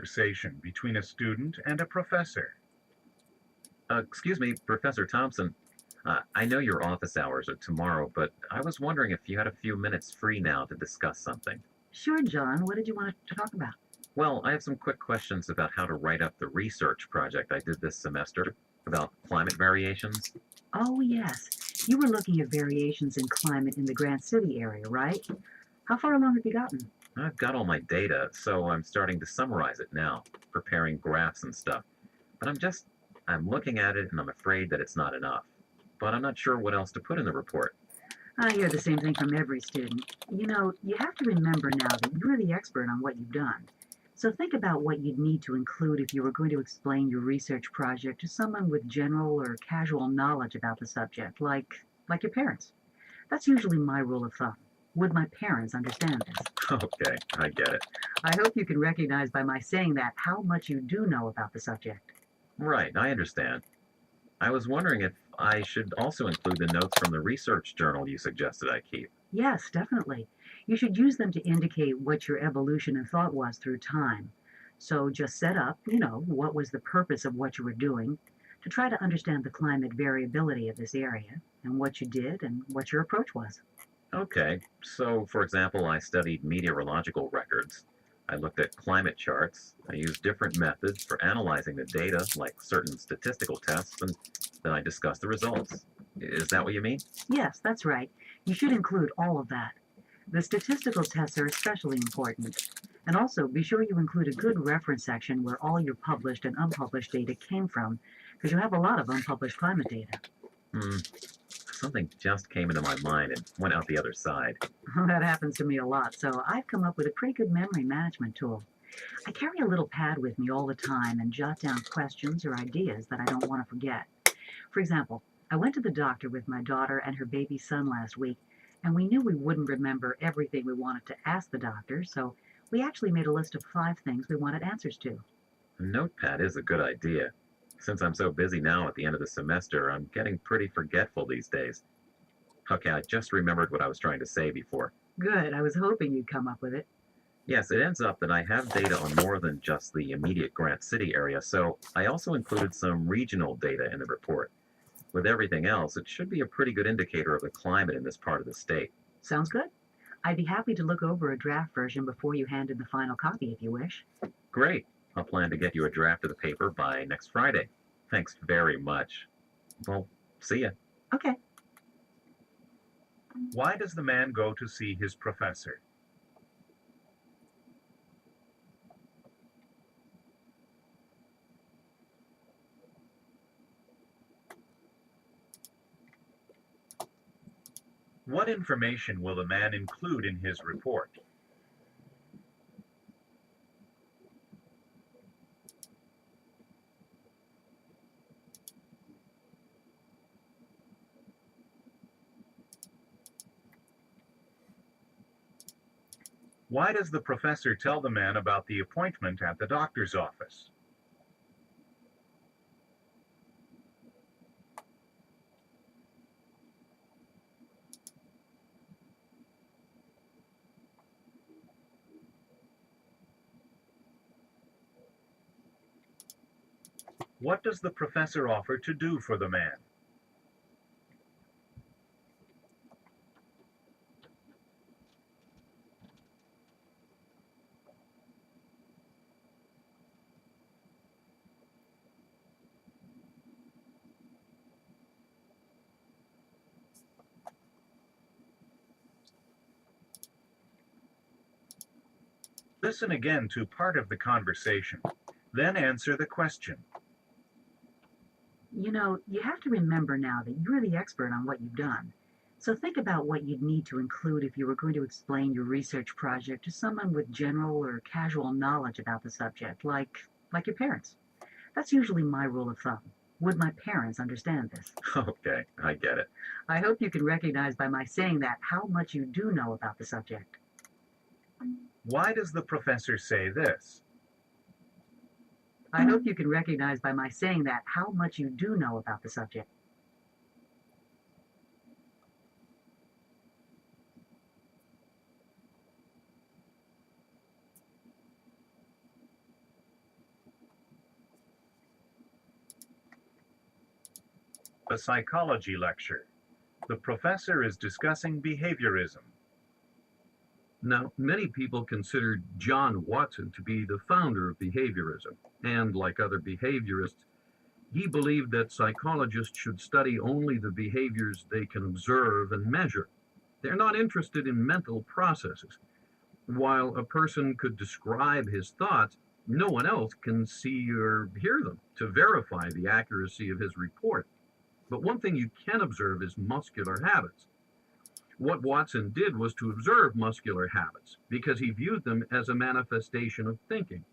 conversation between a student and a professor. Excuse me, Professor Thompson. I know your office hours are tomorrow, but I was wondering if you had a few minutes free now to discuss something. Sure, John. What did you want to talk about? Well, I have some quick questions about how to write up the research project I did this semester about climate variations. Oh, yes. You were looking at variations in climate in the Grant City area, right? How far along have you gotten? I've got all my data, so I'm starting to summarize it now, preparing graphs and stuff. But I'm looking at it and I'm afraid that it's not enough. But I'm not sure what else to put in the report. I hear the same thing from every student. You have to remember now that you're the expert on what you've done. So think about what you'd need to include if you were going to explain your research project to someone with general or casual knowledge about the subject, like your parents. That's usually my rule of thumb. Would my parents understand this? Okay, I get it. I hope you can recognize by my saying that how much you do know about the subject. Right, I understand. I was wondering if I should also include the notes from the research journal you suggested I keep. Yes, definitely. You should use them to indicate what your evolution and thought was through time. So just set up, what was the purpose of what you were doing to try to understand the climate variability of this area and what you did and what your approach was. Okay, so for example, I studied meteorological records. I looked at climate charts. I used different methods for analyzing the data, like certain statistical tests, and then I discussed the results. Is that what you mean? Yes, that's right. You should include all of that. The statistical tests are especially important. And also, be sure you include a good reference section where all your published and unpublished data came from, because you have a lot of unpublished climate data. Hmm, something just came into my mind and went out the other side. That happens to me a lot, so I've come up with a pretty good memory management tool. I carry a little pad with me all the time and jot down questions or ideas that I don't want to forget. For example, I went to the doctor with my daughter and her baby son last week, and we knew we wouldn't remember everything we wanted to ask the doctor, so we actually made a list of 5 things we wanted answers to. A notepad is a good idea. Since I'm so busy now at the end of the semester, I'm getting pretty forgetful these days. Okay, I just remembered what I was trying to say before. Good, I was hoping you'd come up with it. Yes, it ends up that I have data on more than just the immediate Grant City area, so I also included some regional data in the report. With everything else, it should be a pretty good indicator of the climate in this part of the state. Sounds good. I'd be happy to look over a draft version before you hand in the final copy if you wish. Great. I'll plan to get you a draft of the paper by next Friday. Thanks very much. Well, see ya. Okay. Why does the man go to see his professor? What information will the man include in his report? Why does the professor tell the man about the appointment at the doctor's office? What does the professor offer to do for the man? Listen again to part of the conversation, then answer the question. You have to remember now that you're the expert on what you've done. So think about what you'd need to include if you were going to explain your research project to someone with general or casual knowledge about the subject, like your parents. That's usually my rule of thumb. Would my parents understand this? Okay, I get it. I hope you can recognize by my saying that how much you do know about the subject. Why does the professor say this? I hope you can recognize by my saying that how much you do know about the subject. A psychology lecture. The professor is discussing behaviorism. Now, many people consider John Watson to be the founder of behaviorism, and like other behaviorists, he believed that psychologists should study only the behaviors they can observe and measure. They're not interested in mental processes. While a person could describe his thoughts, no one else can see or hear them to verify the accuracy of his report. But one thing you can observe is muscular habits. What Watson did was to observe muscular habits because he viewed them as a manifestation of thinking.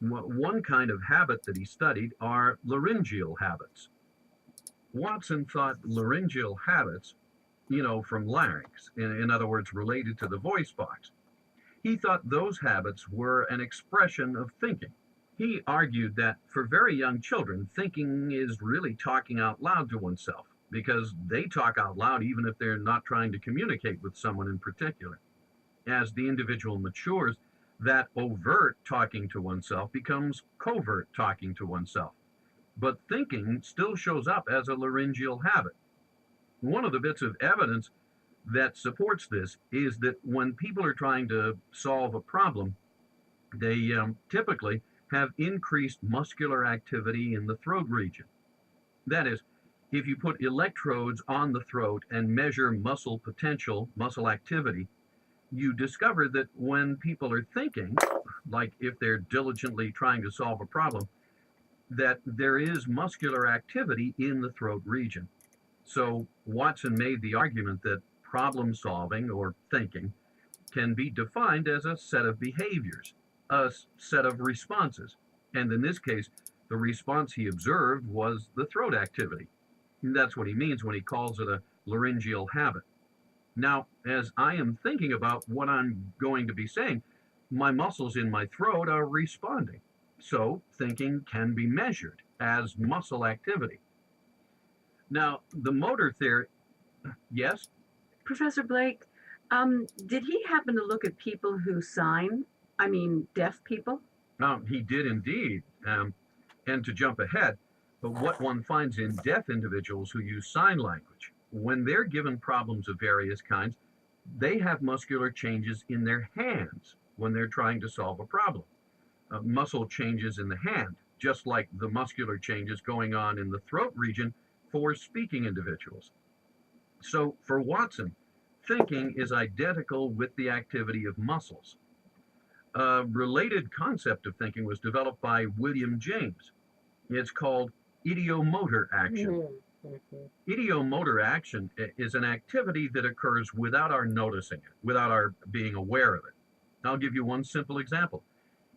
One kind of habit that he studied are laryngeal habits. Watson thought laryngeal habits, from larynx, in other words, related to the voice box. He thought those habits were an expression of thinking. He argued that for very young children, thinking is really talking out loud to oneself because they talk out loud even if they're not trying to communicate with someone in particular. As the individual matures, that overt talking to oneself becomes covert talking to oneself. But thinking still shows up as a laryngeal habit. One of the bits of evidence that supports this is that when people are trying to solve a problem, they typically have increased muscular activity in the throat region. That is, if you put electrodes on the throat and measure muscle potential, muscle activity, you discover that when people are thinking, like if they're diligently trying to solve a problem, that there is muscular activity in the throat region. So Watson made the argument that problem solving or thinking can be defined as a set of behaviors, a set of responses. And in this case, the response he observed was the throat activity. And that's what he means when he calls it a laryngeal habit. Now, as I am thinking about what I'm going to be saying, my muscles in my throat are responding. So thinking can be measured as muscle activity. Now, the motor theory, yes? Professor Blake, did he happen to look at people who sign? I mean, deaf people? He did indeed. And to jump ahead, but what one finds in deaf individuals who use sign language, when they're given problems of various kinds, they have muscular changes in their hands when they're trying to solve a problem. Muscle changes in the hand, just like the muscular changes going on in the throat region for speaking individuals. So for Watson, thinking is identical with the activity of muscles. A related concept of thinking was developed by William James. It's called ideomotor action. Ideomotor action is an activity that occurs without our noticing it, without our being aware of it. I'll give you one simple example.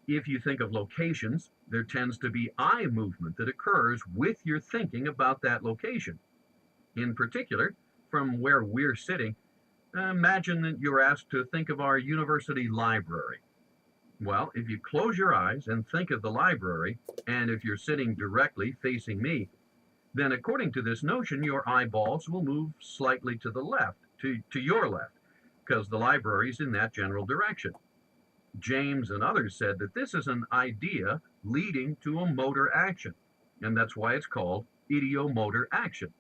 If you think of locations, there tends to be eye movement that occurs with your thinking about that location. In particular, from where we're sitting, imagine that you're asked to think of our university library. Well, if you close your eyes and think of the library, and if you're sitting directly facing me, then according to this notion, your eyeballs will move slightly to the left, to your left, because the library is in that general direction. James and others said that this is an idea leading to a motor action, and that's why it's called ideomotor action.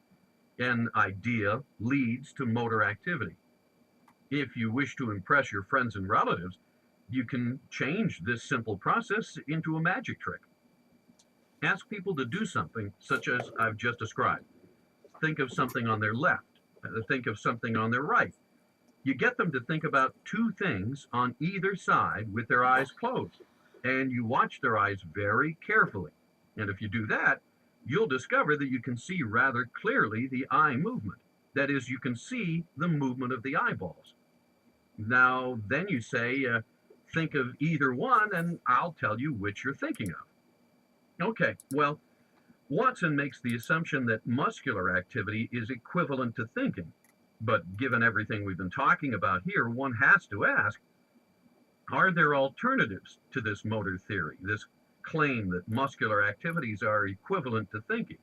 An idea leads to motor activity. If you wish to impress your friends and relatives, you can change this simple process into a magic trick. Ask people to do something such as I've just described. Think of something on their left, think of something on their right. You get them to think about two things on either side with their eyes closed, and you watch their eyes very carefully. And if you do that, you'll discover that you can see rather clearly the eye movement. That is, you can see the movement of the eyeballs. Now, then you say, think of either one, and I'll tell you which you're thinking of. Okay, well, Watson makes the assumption that muscular activity is equivalent to thinking. But given everything we've been talking about here, one has to ask, are there alternatives to this motor theory, this claim that muscular activities are equivalent to thinking?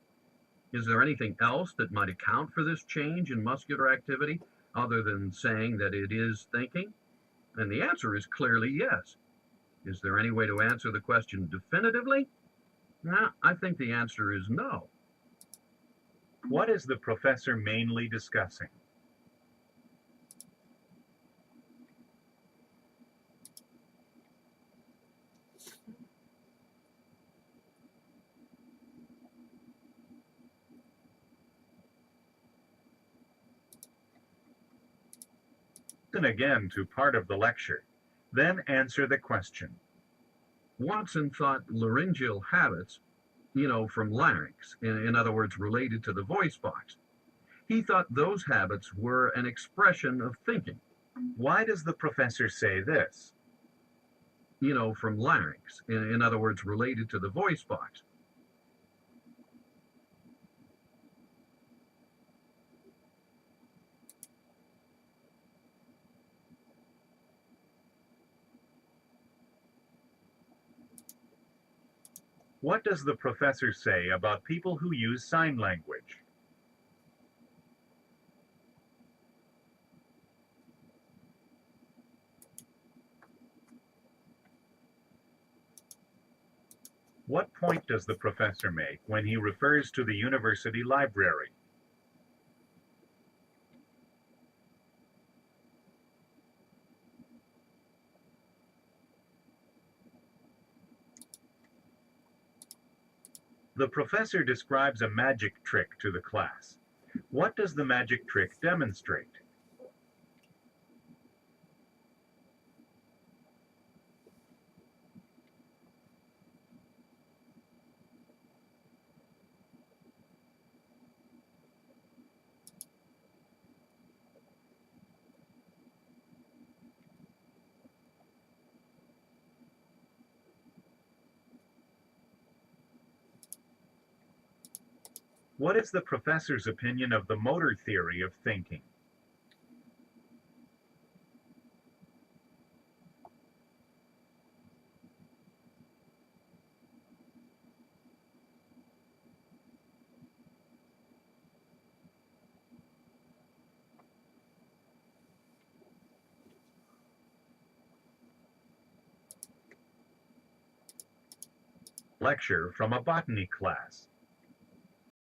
Is there anything else that might account for this change in muscular activity other than saying that it is thinking? And the answer is clearly yes. Is there any way to answer the question definitively? I think the answer is no. What is the professor mainly discussing? Listen again to part of the lecture, then answer the question. Watson thought laryngeal habits, from larynx, in other words, related to the voice box. He thought those habits were an expression of thinking, Why does the professor say this? from larynx, in other words, related to the voice box. What does the professor say about people who use sign language? What point does the professor make when he refers to the university library? The professor describes a magic trick to the class. What does the magic trick demonstrate? What is the professor's opinion of the motor theory of thinking? Lecture from a botany class.